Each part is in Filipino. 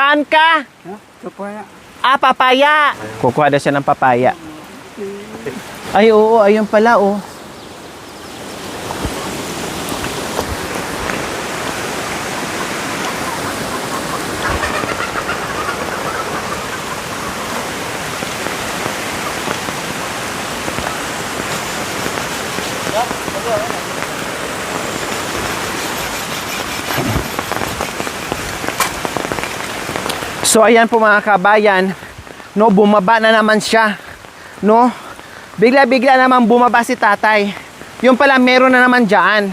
Saan ka? Papaya. Ah, papaya. Kukuha na siya ng papaya. Ay, oo, ayun pala, oh. So ayan po mga kabayan, no, bumaba na naman siya, no? Bigla-bigla naman bumaba si tatay. Yung pala meron na naman diyan.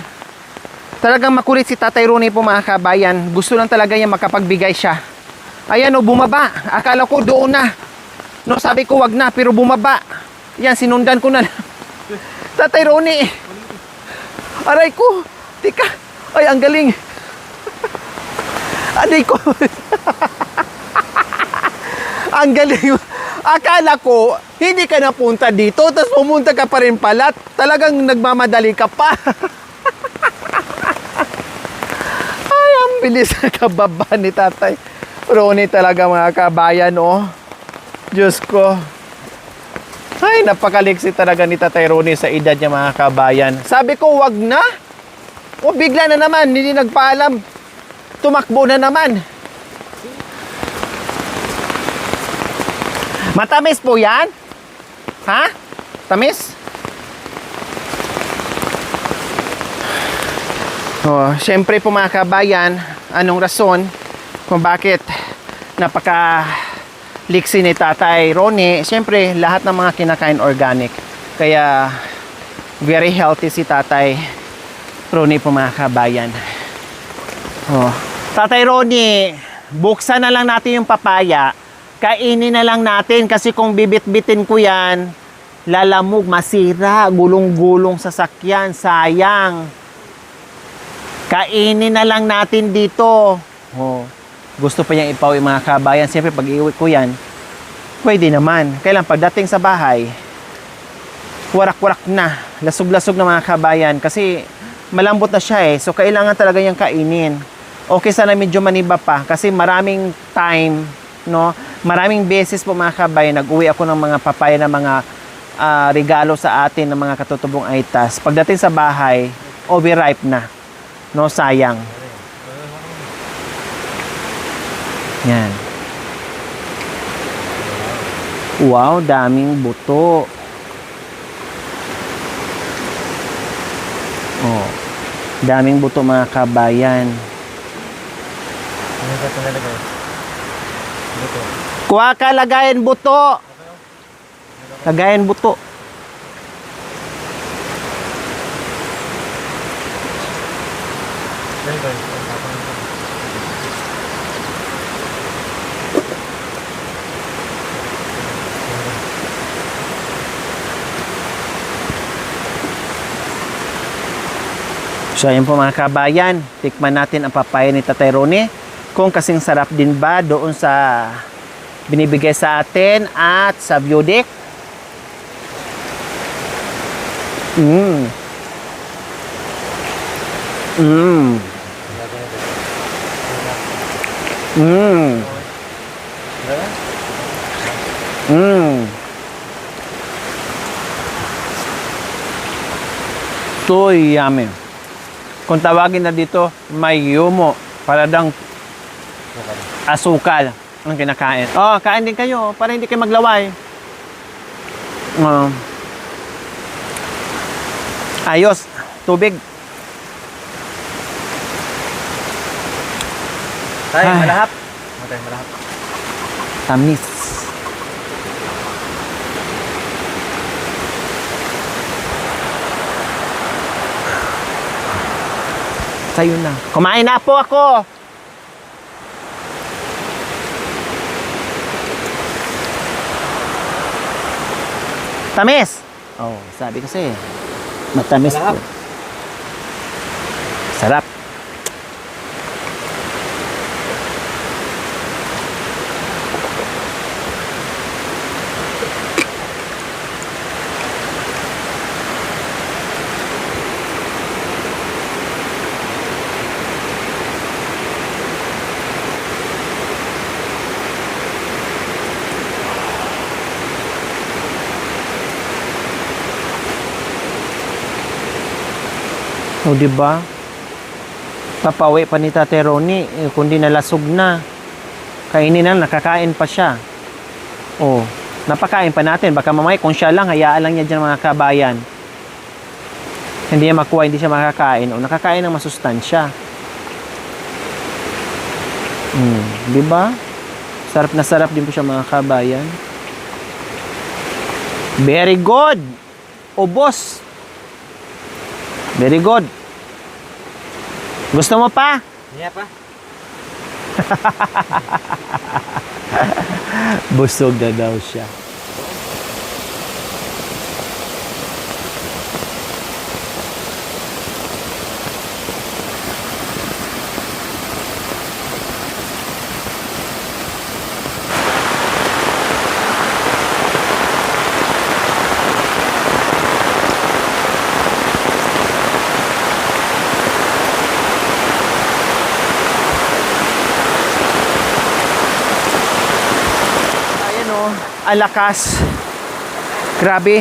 Talagang makulit si Tatay Ronnie po mga kabayan. Gusto lang talaga niya makapagbigay siya. Ayan, no, bumaba. Akala ko doon na. No, sabi ko wag na, pero bumaba. Yan, sinundan ko na. Tatay Ronnie. Aray ko. Tika. Ay, ang galing. Aray ko. Ang galing. Akala ko, hindi ka napunta dito, tapos pumunta ka pa rin pala. Talagang nagmamadali ka pa. Ay, ang bilis na kababa ni Tatay Ronnie talaga mga kabayan, oh. Diyos ko. Ay, napakaliksi talaga ni Tatay Ronnie sa edad niya mga kabayan. Sabi ko, wag na. O, bigla na naman, hindi nagpaalam. Tumakbo na naman. Matamis po yan? Ha? Tamis? Oh, syempre po mga kabayan, anong rason kung bakit napaka-liksi ni Tatay Ronnie? Syempre, lahat ng mga kinakain organic. Kaya, very healthy si Tatay Ronnie po mga kabayan. Oh. Tatay Ronnie, buksan na lang natin yung papaya. Kainin na lang natin kasi kung bibit-bitin ko yan, lalamog, masira, gulong-gulong sa sakyan, sayang. Kainin na lang natin dito. Oh, gusto pa niyang ipawi mga kabayan. Siyempre pag iuwi ko yan, pwede naman. Kailan pagdating sa bahay, warak-warak na, lasog-lasog na mga kabayan kasi malambot na siya eh. So kailangan talaga niyang kainin. Okay sana medyo maniba pa kasi maraming time, no? Maraming beses po mga kabayan, nag-uwi ako ng mga papaya na mga regalo sa atin ng mga katutubong aitas. Pagdating sa bahay, overripe na. No, sayang. Yan. Wow, daming buto. Oh, daming buto mga kabayan. Ano ba ito nalagay? Buto. Kuha ka, lagayan buto. Lagayan buto. So ayun po mga kabayan, tikman natin ang papaya ni Tatay Ronnie. Kung kasing sarap din ba doon sa binibigay sa atin at sa view deck. Mm. Mm. Mm. Mm. So yummy. Kung tawagin na dito, may yumo. Paradang asukal ang kinakain. Oh, kain din kayo para hindi kayo maglaway. Ayos. Tubig. Tay, Ay. malahap. Tay, malahap. Tamis. Sa'yo na. Kumain na po ako. Tamis. Oh, sabi kasi. Matamis po. Malahap. Sarap. O, di ba? Papawi pa ni Tate Ronnie, kundi nalasog na. Kainin na, nakakain pa siya. O, napakain pa natin. Baka mamaya kung siya lang, hayaan lang niya dyan mga kabayan. Hindi niya makuha, hindi siya makakain. O, nakakain ng masustansya. Di ba? Sarap na sarap din po siya mga kabayan. Very good. Ubos. Very good. Gusto mo pa? Iya pa. Busog na daw siya. Alakas. Grabe.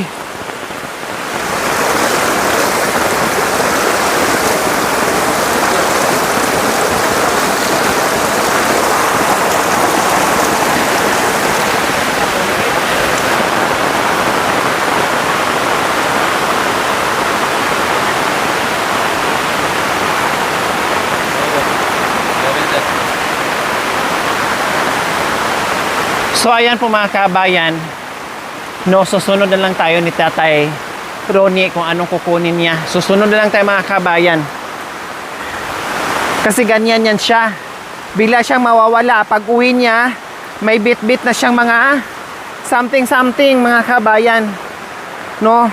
So ayan po mga kabayan, no, susunod na lang tayo ni Tatay Ronnie kung anong kukunin niya. Susunod na lang tayo mga kabayan. Kasi ganyan yan siya. Bigla siyang mawawala. Pag uwi niya, may bit-bit na siyang mga something mga kabayan. No?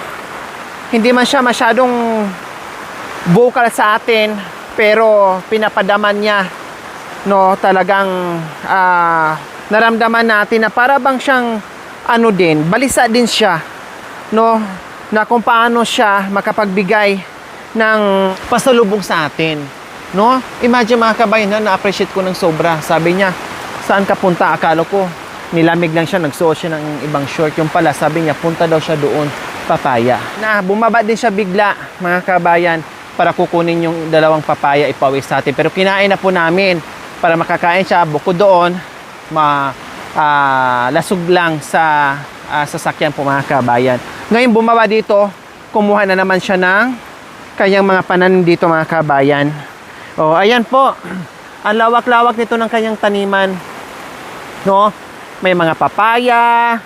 Hindi man siya masyadong vocal sa atin, pero pinapadaman niya. No, talagang naramdaman natin na para bang siyang ano din, balisa din siya, no, na kung paano siya makapagbigay ng pasalubong sa atin, no. Imagine mga kabayan, na-appreciate ko ng sobra. Sabi niya, saan ka punta? Akala ko nilamig lang siya, nagsuot siya ng ibang short. Yung pala, sabi niya, punta daw siya doon, papaya. Na bumaba din siya bigla mga kabayan para kukunin yung dalawang papaya ipawis sa atin, pero kinain na po namin para makakain siya. Bukod doon, lasog lang sa sasakyan po mga kabayan. Ngayon bumaba dito, kumuha na naman siya ng kanyang mga pananim dito mga kabayan. O, ayan po. Ang lawak-lawak nito ng kanyang taniman. No? May mga papaya,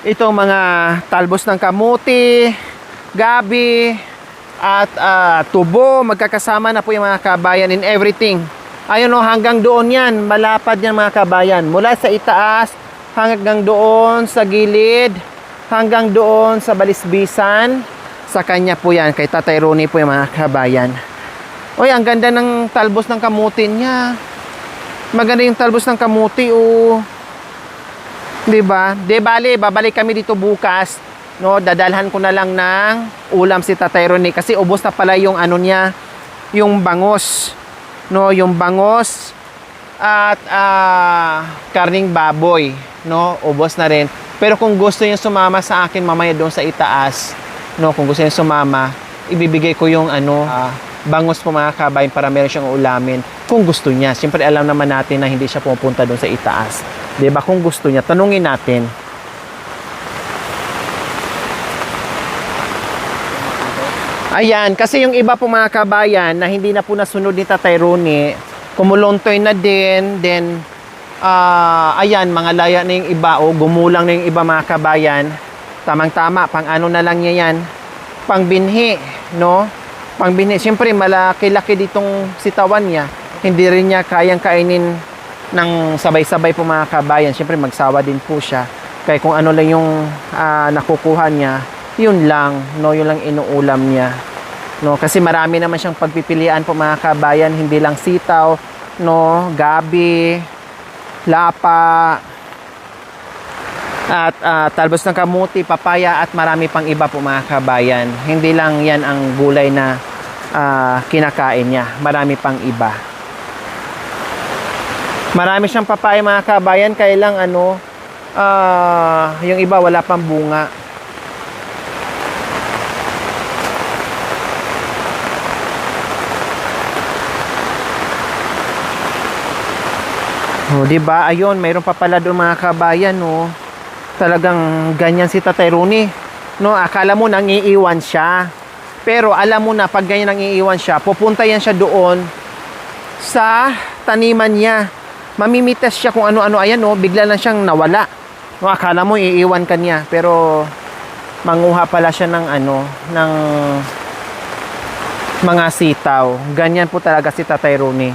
itong mga talbos ng kamuti, gabi, at tubo. Magkakasama na po yung mga kabayan in everything. Ayun o, hanggang doon yan. Malapad yan mga kabayan. Mula sa itaas, hanggang doon sa gilid, hanggang doon sa balisbisan. Sa kanya po yan. Kay Tatay Ronnie po yung mga kabayan. Oy, ang ganda ng talbos ng kamuti niya. Maganda yung talbos ng kamuti o. Diba? De bali, babalik kami dito bukas. No, dadalhan ko na lang ng ulam si Tatay Ronnie. Kasi ubos na pala yung ano niya, yung bangos. No, yung bangos at karning baboy, no, ubos na rin. Pero kung gusto niya sumama sa akin mamaya doon sa itaas, no, kung gusto niya sumama, ibibigay ko yung bangos po mga kabayan para meron siyang ulamin kung gusto niya. Siyempre alam naman natin na hindi siya pupunta doon sa itaas. 'Di ba? Kung gusto niya, tanungin natin. Ayan, kasi yung iba po mga kabayan na hindi na po nasunod ni Tatay Ronnie, kumulontoy na din, then ayan, mga laya na yung iba o gumulang na yung iba mga kabayan. Tamang-tama, pang ano na lang niya yan, pang binhi, no? Pang binhi, siyempre malaki-laki ditong sitawan niya, hindi rin niya kayang kainin ng sabay-sabay po mga kabayan. Siyempre magsawa din po siya, kaya kung ano lang yung nakukuha niya, yun lang, no, yun lang inuulam niya, no, kasi marami naman siyang pagpipilian po mga kabayan, hindi lang sitaw, no, gabi, lapa, at talbos ng kamuti, papaya, at marami pang iba po mga kabayan. Hindi lang yan ang gulay na kinakain niya, marami pang iba. Marami siyang papaya mga kabayan, kaya lang yung iba wala pang bunga. Oh, 'di ba? Ayun, mayroon pa pala doon mga kabayan, no. Talagang ganyan si Tatay Rooney. No, akala mo nang iiwan siya. Pero alam mo na pag ganyan nang iiwan siya, pupunta yan siya doon sa taniman niya. Mamimitas siya kung ano-ano. Ayan, no, bigla lang siyang nawala. No, akala mo iiwan ka niya, pero manguha pala siya ng ng mga sitaw. Ganyan po talaga si Tatay Rooney.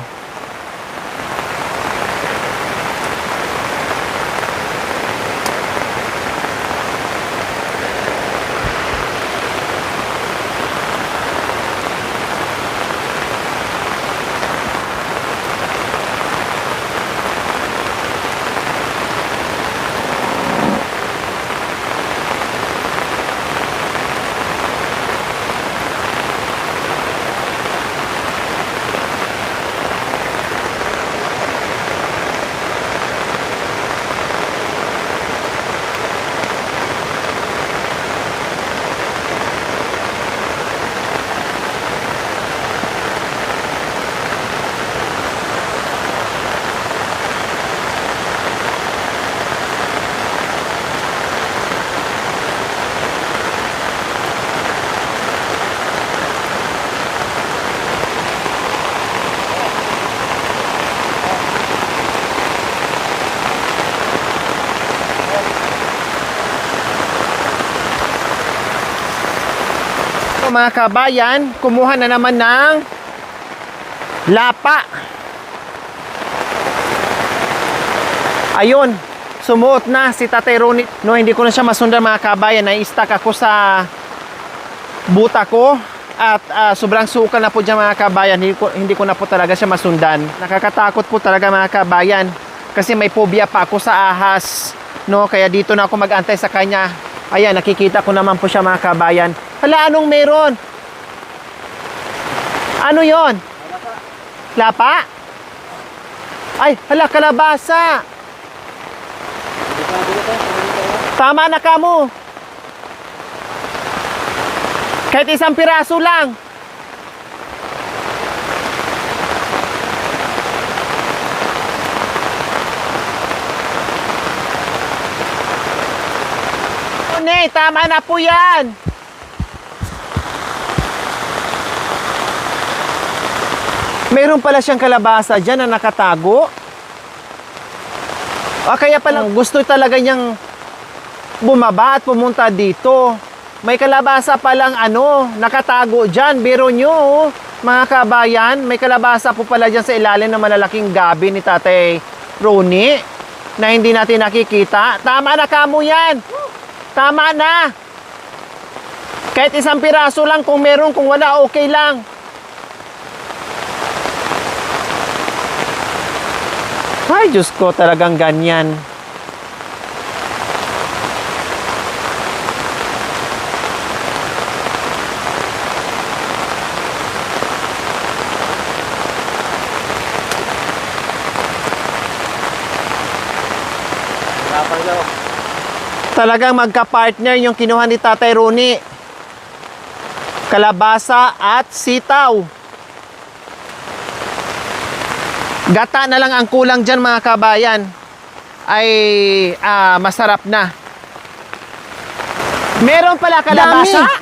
Mga kabayan, kumuha na naman ng lapa. Ayun, sumuot na si Tatay Rooney. No, hindi ko na siya masundan mga kabayan. Na-stuck ako sa buta ko at sobrang sukal na po dyan mga kabayan. Hindi ko na po talaga siya masundan. Nakakatakot po talaga mga kabayan kasi may phobia pa ako sa ahas. No, kaya dito na ako mag-antay sa kanya. Ayan, nakikita ko naman po siya mga kabayan. Hala, anong meron? Ano yon? Lapa? Ay, hala, kalabasa. Tama na ka mo. Kahit isang piraso lang. Ne, tama na po yan. Meron pala siyang kalabasa dyan na nakatago. O kaya pala gusto talaga niyang bumaba at pumunta dito. May kalabasa palang nakatago dyan. Biro nyo, oh, mga kabayan, may kalabasa po pala dyan sa ilalim ng malalaking gabi ni Tatay Rooney na hindi natin nakikita. Tama na kamo yan. Tama na. Kahit isang piraso lang kung meron, kung wala, okay lang. Ay, Diyos ko, talagang ganyan. Talagang magka-partner yung kinuha ni Tatay Rooney. Kalabasa at sitaw. Gata na lang ang kulang dyan mga kabayan. Ay masarap na. Meron pala kalabasa. Dami.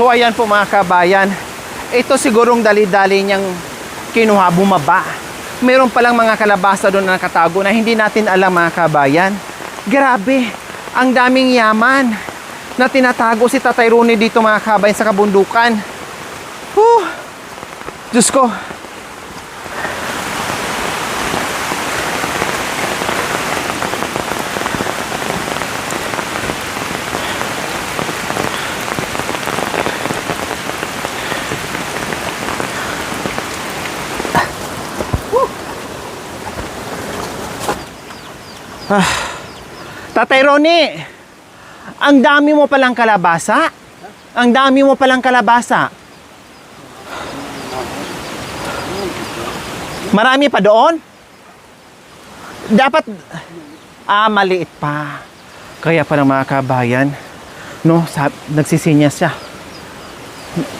So ayan po mga kabayan, ito sigurong dali-dali niyang kinuha, bumaba. Meron palang mga kalabasa doon na nakatago na hindi natin alam mga kabayan. Grabe, ang daming yaman na tinatago si Tatay Rooney dito mga kabayan sa kabundukan. Diyos ko. Tatay Ronnie, ang dami mo palang kalabasa. Ang dami mo palang kalabasa. Marami pa doon? Dapat, maliit pa. Kaya pa ng mga kabayan, no, nagsisinyas siya.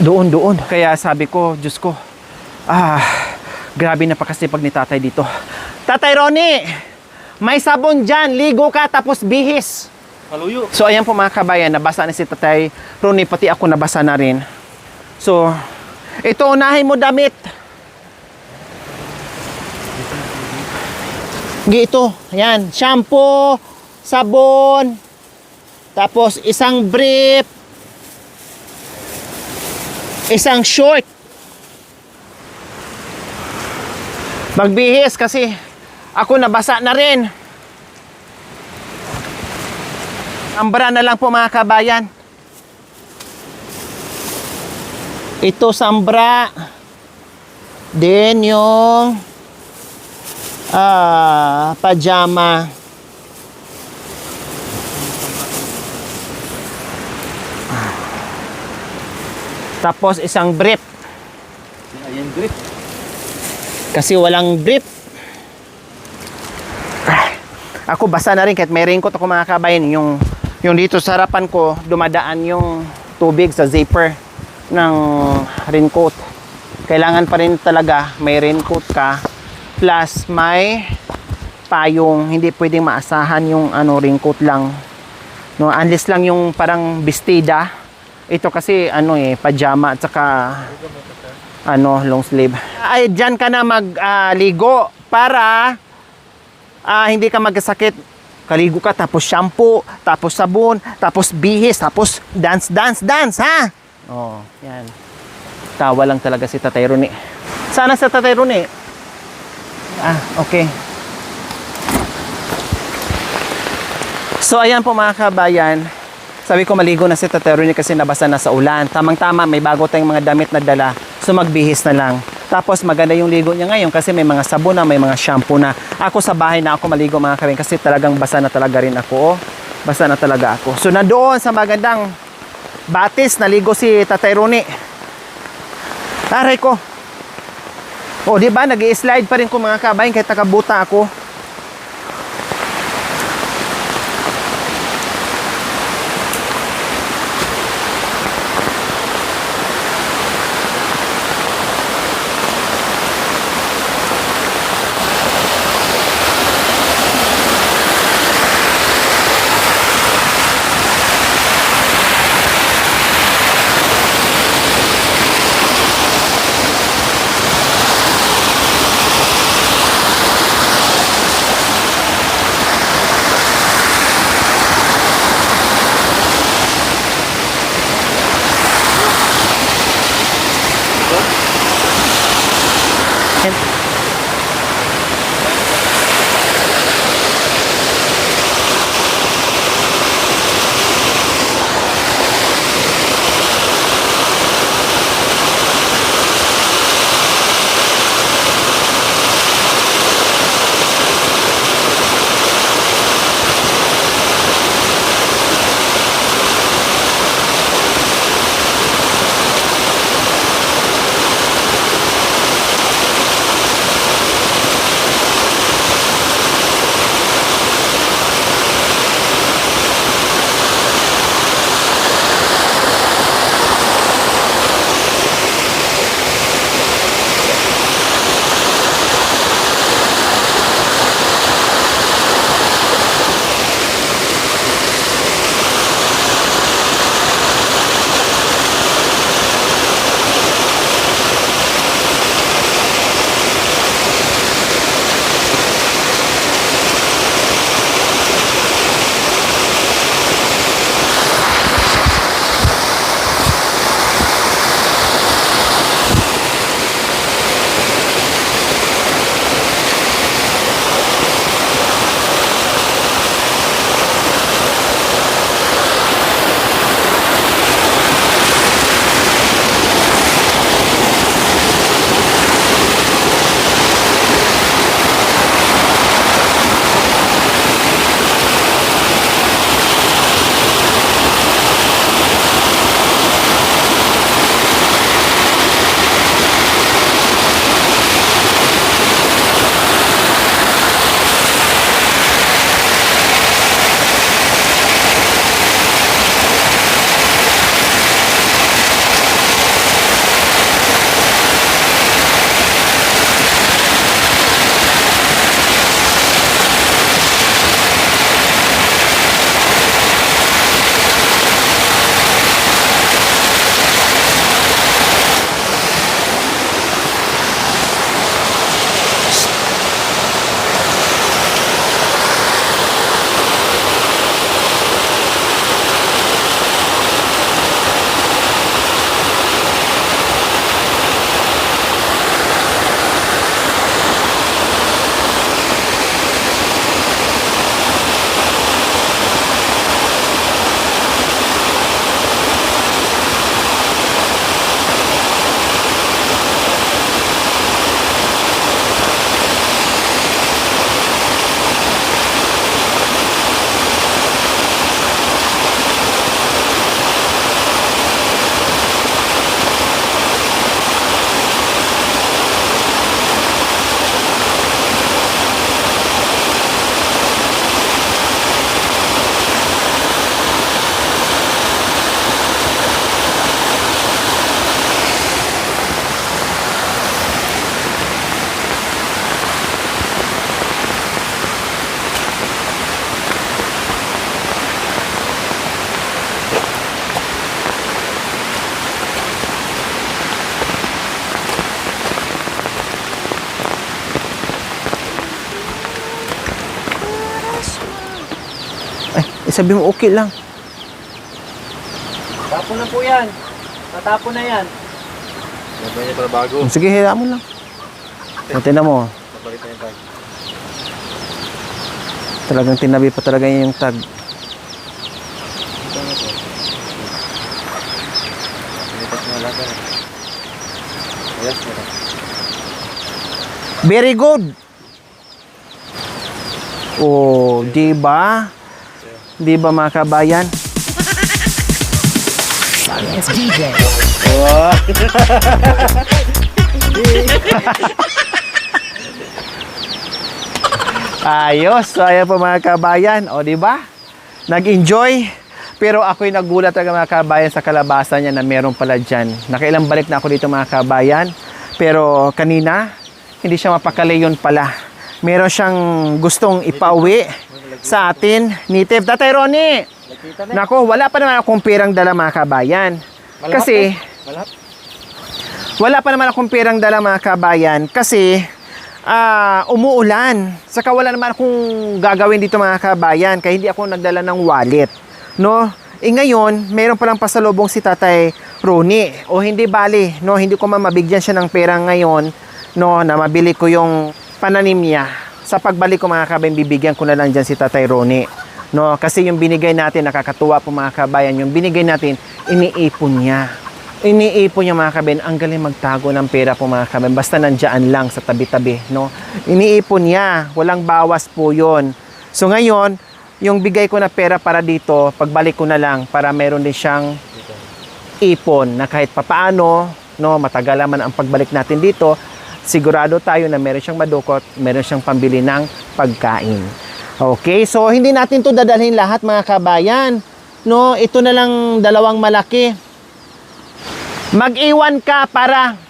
Doon. Kaya sabi ko, Diyos ko, grabe napakasipag ni tatay dito. Tatay Ronnie, may sabon dyan, ligo ka tapos bihis. Paluyo. So ayan po mga kabayan, nabasa na si tatay Ronnie, pati ako nabasa na rin. So, ito unahin mo damit. Ito, ayan, shampoo, sabon, tapos isang brief, isang short. Magbihis kasi ako nabasa na rin. Ambra na lang po mga kabayan. Ito sambra. Then yung pajama. Tapos isang brief. Ayan, grip. Kasi walang brief. Ako basa na rin kahit may raincoat ako mga kabayan. Yung dito sa harapan ko, dumadaan yung tubig sa zipper ng raincoat. Kailangan pa rin talaga may raincoat ka. Plus may payong. Hindi pwedeng maasahan yung raincoat lang. No, unless lang yung parang bestida. Ito kasi pajama at saka long sleeve. Ay diyan ka na magligo para hindi ka magkasakit. Kaligo ka tapos shampoo, tapos sabon, tapos bihis, tapos dance, ha? Oh, yan. Tawa lang talaga si Tatay Ronnie. Sana sa Tatay Ronnie. Okay. So ayan po mga kabayan. Sabi ko maligo na si Tatay Ronnie kasi nabasa na sa ulan. Tamang-tama, may bago tayong mga damit na dala. So magbihis na lang. Tapos maganda yung ligo niya ngayon kasi may mga sabon na, may mga shampoo na. Ako sa bahay na ako maligo mga kabayan kasi talagang basa na talaga rin ako. Basa na talaga ako. So nandoon sa magandang batis, naligo si Tatay Ronnie. Aray ko. Di ba? Nag-i-slide pa rin ko mga kabayan kahit nakabuta ako. Ay, sabi mo okay lang. Tapon na po yan. Natapon na yan. Nabay niya para bago. Sige, hila mo lang. O, tingnan mo. Nabalik na yung tag. Talagang tinabi pa talaga niya yung tag. Ito na po. Pinitas na lahat na. Ayos na. Very good. Oh, di ba? Di ba mga kabayan? DJ. Ayos. So, ayan po mga kabayan. O, di ba? Nag-enjoy. Pero ako'y nagulat talaga mga kabayan sa kalabasa niya na meron pala dyan. Nakailang balik na ako dito mga kabayan. Pero kanina, hindi siya mapakali yun pala. Meron siyang gustong ipauwi sa atin. Native. Tatay Ronnie! Nakita na. Nako, wala pa naman akong perang dala mga kabayan. Kasi, Malap. wala pa naman akong perang dala mga kabayan. Kasi, umuulan. Saka wala naman akong gagawin dito mga kabayan. Kaya hindi ako nagdala ng wallet. No? Ngayon, meron palang pasalubong si Tatay Ronnie. O hindi bali, no? Hindi ko mabigyan siya ng pera ngayon, no? Na mabili ko yung pananim niya. Sa pagbalik ko mga kabayan, bibigyan ko na lang dyan si Tatay Ronnie. No? Kasi yung binigay natin, nakakatuwa po mga kabayan, yung binigay natin, iniipon niya. Iniipon niya mga kabayan, ang galing magtago ng pera po mga kabayan. Basta nandyan lang sa tabi-tabi, no? Iniipon niya, walang bawas po yun. So ngayon, yung bigay ko na pera para dito, pagbalik ko na lang para meron din siyang ipon na kahit papaano, no, matagal naman ang pagbalik natin dito, sigurado tayo na meron siyang madukot, meron siyang pambili ng pagkain. Okay, so hindi natin to dadalhin lahat mga kabayan. No, ito na lang dalawang malaki. Mag-iwan ka para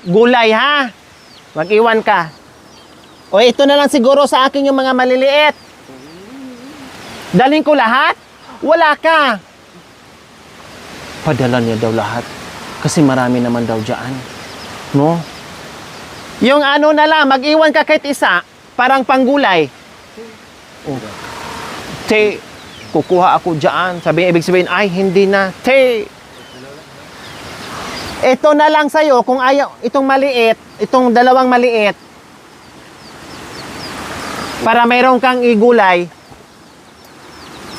gulay ha. Mag-iwan ka. O ito na lang siguro sa akin yung mga maliliit. Dalhin ko lahat? Wala ka. Padala niya daw lahat. Kasi marami naman daw dyan. No? Yung ano na lang, mag-iwan ka kahit isa. Parang panggulay. Oh. Te, kukuha ako dyan. Ibig sabihin, ay, hindi na. Te, ito na lang sa'yo. Kung ayaw, itong maliit, itong dalawang maliit, para mayroon kang igulay,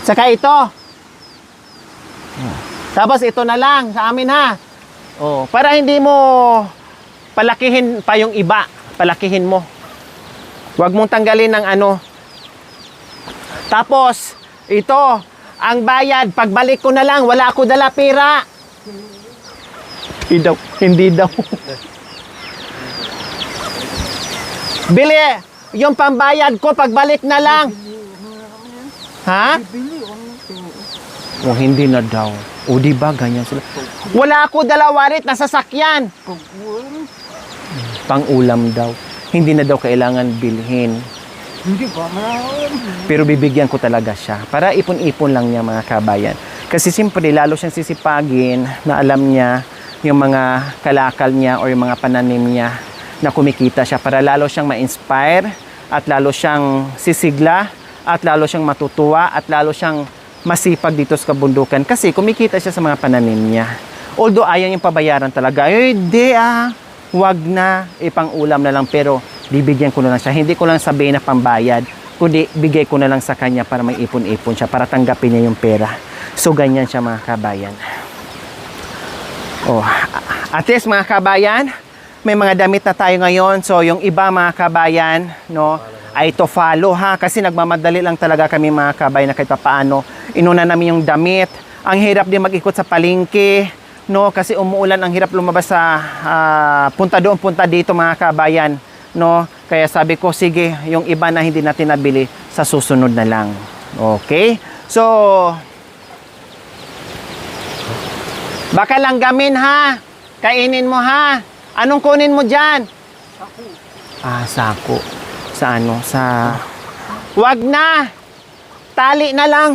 saka ito. Tapos ito na lang sa amin ha. Oh, para hindi mo palakihin pa yung iba. Palakihin mo. Huwag mong tanggalin ng ano. Tapos, ito, ang bayad, pagbalik ko na lang, wala ako dala pera. Hindi daw. Bili, yung pambayad ko, pagbalik na lang. Ha? O hindi na daw. O di ba ganyan sila? Wala ako dala wallet na sasakyan. Pang-ulam daw. Hindi na daw kailangan bilhin. Hindi ba? Pero bibigyan ko talaga siya. Para ipon-ipon lang niya mga kabayan. Kasi siyempre lalo siyang sisipagin na alam niya yung mga kalakal niya o yung mga pananim niya na kumikita siya. Para lalo siyang ma-inspire at lalo siyang sisigla at lalo siyang matutuwa at lalo siyang masipag dito sa kabundukan kasi kumikita siya sa mga pananim niya. Although ayaw niyang pabayaran talaga, hindi wag na, ipang-ulam na lang, pero bibigyan ko na lang siya. Hindi ko lang sabihin na pambayad, kundi bigay ko na lang sa kanya para may ipon-ipon siya, para tanggapin niya yung pera. So ganyan siya mga kabayan. Oh, at least mga kabayan, may mga damit na tayo ngayon. So yung iba mga kabayan, no, ay to follow ha, kasi nagmamadali lang talaga kami mga kabayan na kahit paano. Inuna namin yung damit. Ang hirap din mag-ikot sa palengke, no, kasi umuulan, ang hirap lumabas sa punta doon, punta dito mga kabayan, no. Kaya sabi ko, sige, yung iba na hindi natin nabili, sa susunod na lang. Okay? So, baka langgamin ha. Kainin mo ha. Anong kunin mo dyan? Sako. Sako. Sa ano? Sa... Wag na. Tali na lang.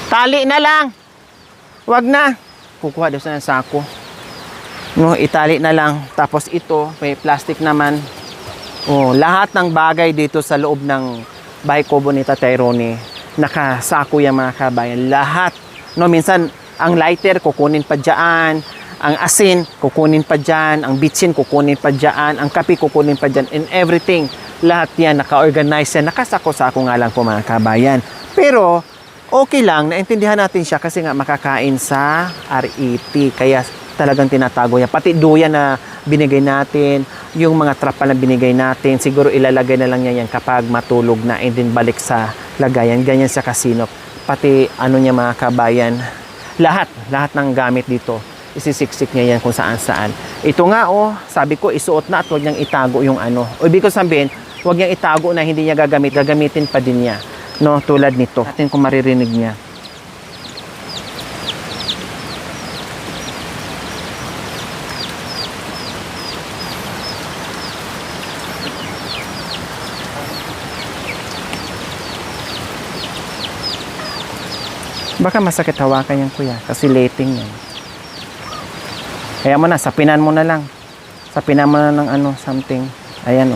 Tali na lang. Wag na. Kukuha daw sa sako. No, itali na lang. Tapos ito, may plastic naman. Oh, lahat ng bagay dito sa loob ng bahay kubo ni Tatay Ronnie, nakasako yung mga kabayan. Lahat. No, minsan, ang lighter, kukunin pa dyan. Ang asin, kukunin pa dyan. Ang bitsin, kukunin pa dyan. Ang kape, kukunin pa dyan. And everything. Lahat yan, naka-organize yan. Nakasako-sako nga lang po mga kabayan. Pero, okay lang, naintindihan natin siya kasi nga makakain sa REP. Kaya talagang tinatago yan. Pati duyan na binigay natin, yung mga trapal na binigay natin, siguro ilalagay na lang niya yan kapag matulog na and then balik sa lagayan. Ganyan sa kasino. Pati ano niya mga kabayan, lahat ng gamit dito, isisiksik niya yan kung saan-saan. Ito nga sabi ko isuot na at huwag niyang itago yung ano. O ibig ko sabihin, huwag niyang itago na hindi niya gagamitin pa din niya. No, tulad nito. Natin kung maririnig niya. Baka masakit hawakan yan, kuya. Kasi lating yan. Kaya mo na, sapinan mo na lang. Sapinan mo na ng ano, something. Ayan,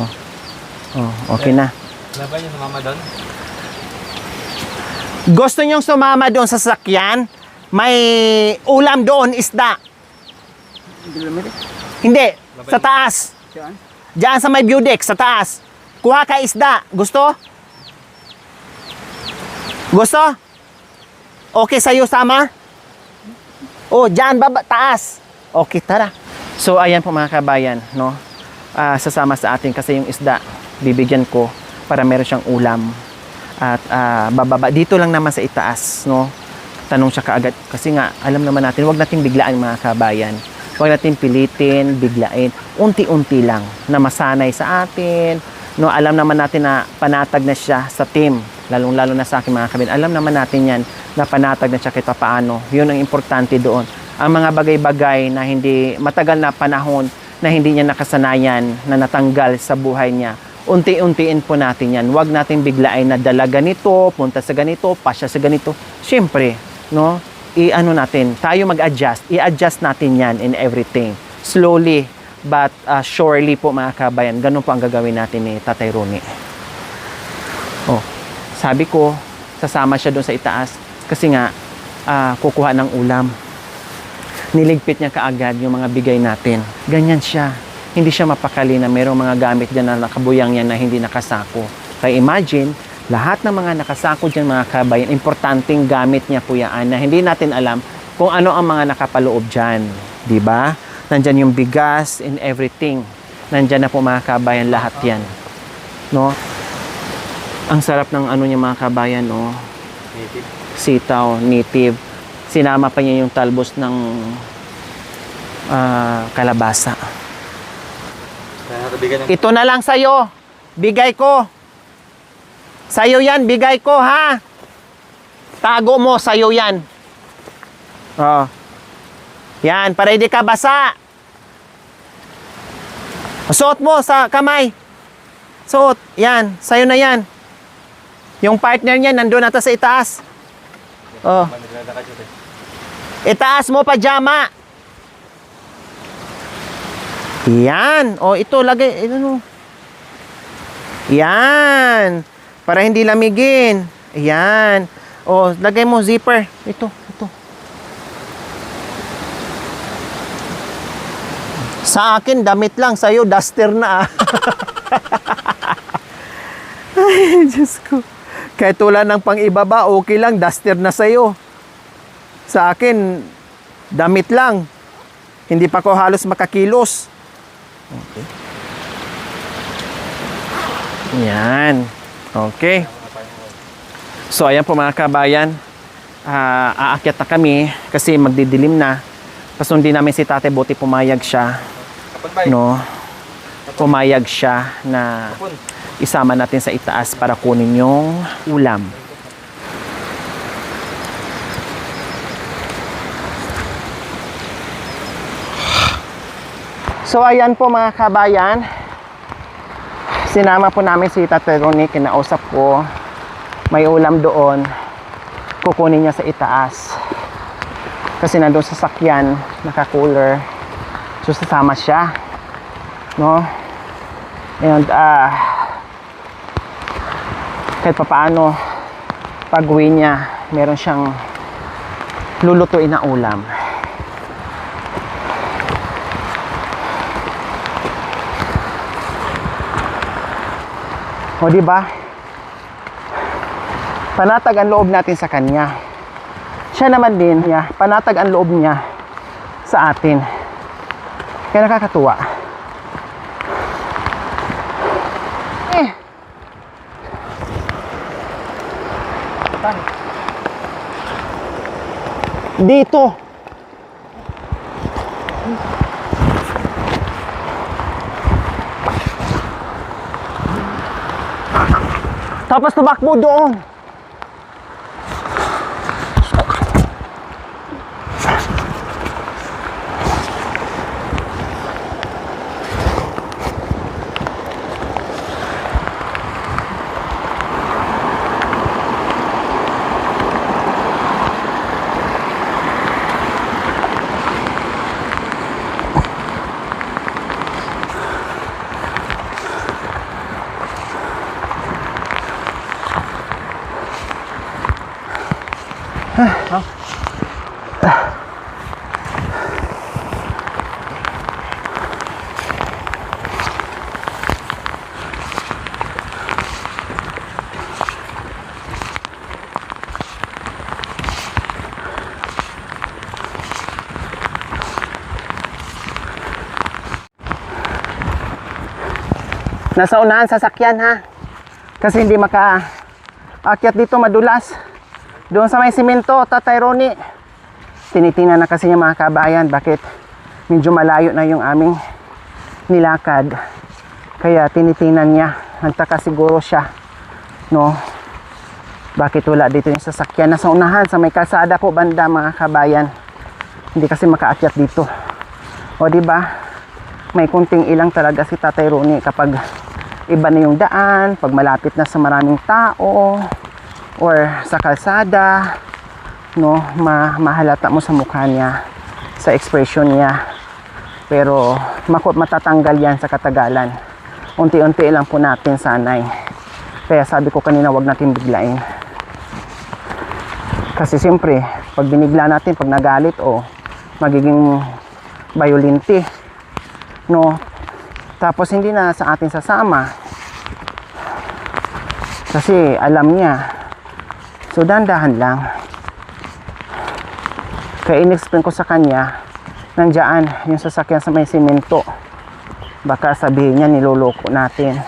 okay na. Labay yung mama doon? Gusto nyong sumama doon sa sasakyan? May ulam doon, isda. Hindi, sa taas. Diyan sa may view deck, sa taas. Kuha ka isda. Gusto? Gusto? Okay sa'yo, sama? Diyan, baba, taas. Okay, tara. So, ayan po mga kabayan, no? Sasama sa atin kasi yung isda, bibigyan ko para meron siyang ulam. At bababa, dito lang naman sa itaas, no? Tanong siya kaagad. Kasi nga, alam naman natin, huwag nating biglaan mga kabayan. Huwag natin pilitin, biglain. Unti-unti lang na masanay sa atin. No, alam naman natin na panatag na siya sa team. Lalong-lalo na sa akin mga kabayan. Alam naman natin yan na panatag na siya kita paano. Yun ang importante doon. Ang mga bagay-bagay na hindi matagal na panahon na hindi niya nakasanayan, na natanggal sa buhay niya, unti-untiin po natin yan. Huwag natin biglain na dala ganito, punta sa ganito, pasya sa ganito. Siyempre, no? I-ano natin, tayo mag-adjust. I-adjust natin yan in everything. Slowly, but surely po mga kabayan, ganun po ang gagawin natin ni Tatay Ronnie. Sabi ko, sasama siya doon sa itaas kasi nga, kukuha ng ulam. Niligpit niya kaagad yung mga bigay natin. Ganyan siya. Hindi siya mapakali na mayroong mga gamit dyan na nakabuyang yan na hindi nakasako. Kaya imagine, lahat ng mga nakasako dyan mga kabayan, importanteng gamit niya po yan na hindi natin alam kung ano ang mga nakapaloob dyan. Diba? Nandyan yung bigas and everything. Nandyan na po mga kabayan lahat yan. No? Ang sarap ng ano niya mga kabayan, Native. Sitaw, native. Sinama pa niya yung talbos ng kalabasa. Ito na lang sa'yo. Bigay ko. Sa'yo yan, bigay ko, ha? Tago mo, sa'yo yan. Yan, para hindi ka basa. Suot mo sa kamay. Suot, yan, sa'yo na yan. Yung partner niya, nandun nata sa itaas. Itaas mo, pajama. Yan. Ito, lagay. Yan. Para hindi lamigin. Yan. Lagay mo, zipper. Ito. Sa akin, damit lang. Sa'yo, duster na. Ay, Diyos ko. Kahit tulad ng pang-ibaba, okay lang, duster na sa'yo. Sa akin, damit lang. Hindi pa ko halos makakilos. Okay. Yan. Okay. So, ayan po mga kabayan. Aakyat na kami kasi magdidilim na. Pasundin namin si Tate, buti pumayag siya. No? Pumayag siya na isama natin sa itaas para kunin yung ulam. So ayan po mga kabayan, sinama po namin si Tatay Ronnie, kinausap ko, may ulam doon, kukunin niya sa itaas kasi nandun sa sakyan, naka-cooler, so sasama siya, no? And kahit papaano pag uwi niya meron siyang lulutuin na ulam. O di ba? Panatag ang loob natin sa kanya. Siya naman din, panatag ang loob niya sa atin. Kaya nakakatuwa. Dito. Tapos tumakbo doon. Nasa unahan sasakyan ha. Kasi hindi maka-akyat dito, madulas. Doon sa may simento, Tatay Ronnie. Tinitingnan na kasi niya mga kabayan bakit medyo malayo na yung aming nilakad. Kaya tinitingnan niya. Nagtaka siguro siya, no? Bakit wala dito yung sasakyan? Nasa unahan, sa may kalsada po banda mga kabayan. Hindi kasi makaakyat dito. O di ba? May kunting ilang talaga si Tatay Ronnie kapag iba na yung daan, pag malapit na sa maraming tao or sa kalsada, no, mahalata mo sa mukha niya, sa expression niya. Pero matatanggal yan sa katagalan. Unti-unti lang po natin sanay. Kaya sabi ko kanina, wag natin biglain. Kasi siyempre, pag binigla natin, pag nagalit, magiging violente, no? Tapos hindi na sa atin sasama. Kasi alam niya. So dandahan lang. Kaya in-explain ko sa kanya, nandiyan yung sasakyan sa may simento. Baka sabihin niya niloloko natin.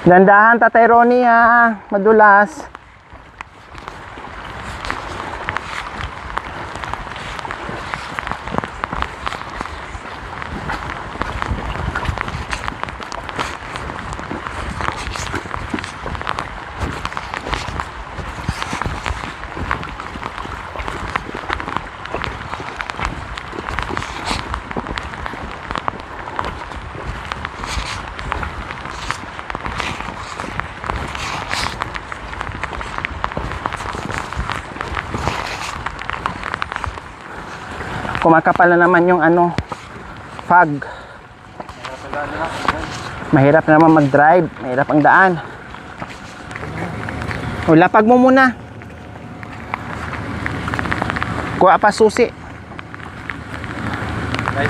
Dandahan Tatay Ronnie ha, madulas. Kumakapal na naman yung fog. Mahirap na naman mag-drive, mahirap ang daan. Lapag mo muna. Kuha pa susi.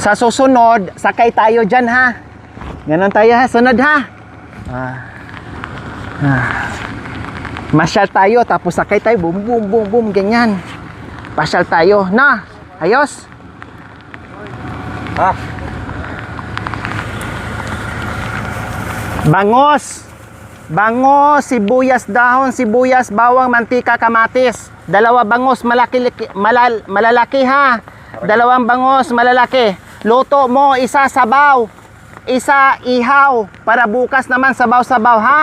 Sa susunod, sakay tayo dyan ha. Ganon tayo ha, sunod ha. Masyal tayo, tapos sakay tayo, boom boom boom boom, ganyan. Pasyal tayo, na, ayos. Bangos, sibuyas dahon, sibuyas, bawang, mantika, kamatis. 2 bangos malalaki ha. 2 bangos malalaki. Luto mo, isa sabaw, isa ihaw, para bukas naman sabaw-sabaw ha.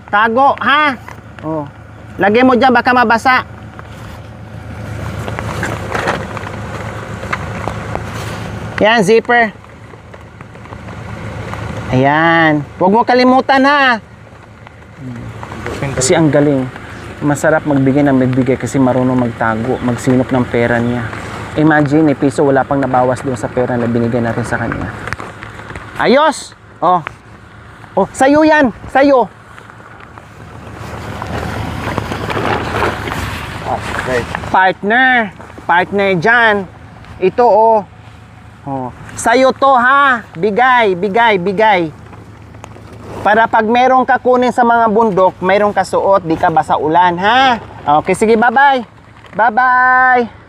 Tago ha. Lagay mo dyan, baka mabasa. Yan, zipper. Ayan. Huwag mo kalimutan ha. Kasi ang galing. Masarap magbigay ng magbigay kasi marunong magtago, magsinop ng pera niya. Imagine, piso wala pang nabawas doon sa pera na binigay natin sa kanya. Ayos! Oh. Oh, sa'yo yan! Sa'yo! Okay. Partner! Partner dyan! Ito oh. Oh. Sa'yo to ha! Bigay, bigay, bigay. Para pag meron ka kunin sa mga bundok, meron ka suot, di ka basa ulan ha? Okay, sige, bye-bye! Bye-bye!